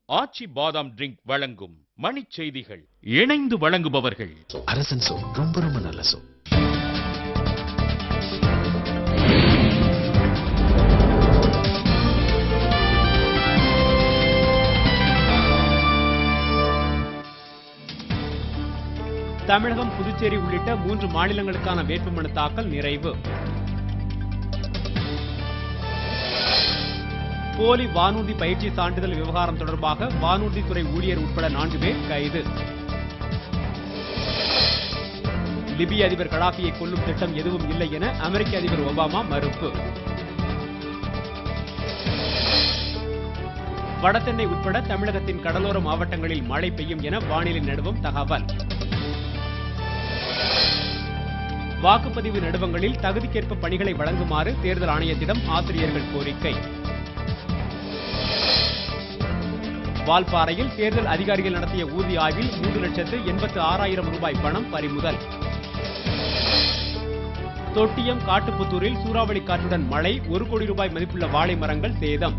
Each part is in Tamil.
ஆச்சி பாதாம் ட்ரிங்க் வழங்கும் மணிச் செய்திகள். இணைந்து வழங்குபவர்கள் அரசன் சோ, ரொம்ப ரொம்ப நல்ல சோ. தமிழகம், புதுச்சேரி உள்ளிட்ட 3 மாநிலங்களுக்கான வேட்புமனு தாக்கல் நிறைவு. போலி வானூர்தி பயிற்சி சான்றிதழ் விவகாரம் தொடர்பாக வானூர்தித்துறை ஊழியர் உட்பட 4 பேர் கைது. லிபிய அதிபர் கடாபியை கொல்லும் திட்டம் எதுவும் இல்லை என அமெரிக்க அதிபர் ஒபாமா மறுப்பு. வடசென்னை உட்பட தமிழகத்தின் கடலோர மாவட்டங்களில் மழை பெய்யும் என வானிலை நடுவம் தகவல். வாக்குப்பதிவு நடுவங்களில் தகுதிக்கேற்ப பணிகளை வழங்குமாறு தேர்தல் ஆணையத்திடம் ஆசிரியர்கள் கோரிக்கை. வால்பாறையில் தேர்தல் அதிகாரிகள் நடத்திய ஊர்தி ஆய்வில் 3,86,000 ரூபாய் பணம் பறிமுதல். தொட்டியம், காட்டுப்புத்தூரில் சூறாவளி காற்றுடன் மழை, 1 கோடி ரூபாய் மதிப்புள்ள வாழை மரங்கள் சேதம்.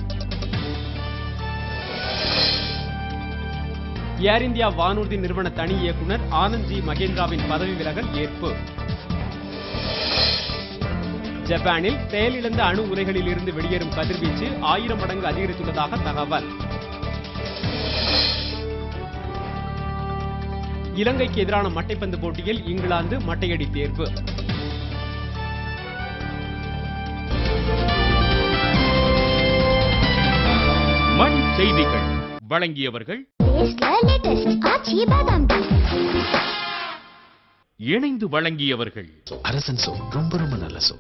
ஏர் இந்தியா வானூர்தி நிறுவன தனி இயக்குநர் ஆனந்த் ஜி மகேந்திராவின் பதவி விலகல் ஏற்பு. ஜப்பானில் செயலிழந்த அணு உலைகளில் இருந்து வெளியேறும் கதிர்வீச்சு 1000 மடங்கு அதிகரித்துள்ளதாக தகவல். இலங்கைக்கு எதிரான மட்டைப்பந்து போட்டியில் இங்கிலாந்து மட்டையடி தேர்வு. மணிச் செய்திகள் வழங்கியவர்கள் இணைந்து வழங்கியவர்கள் அரசன் சோ, ரொம்ப ரொம்ப நல்ல சோ.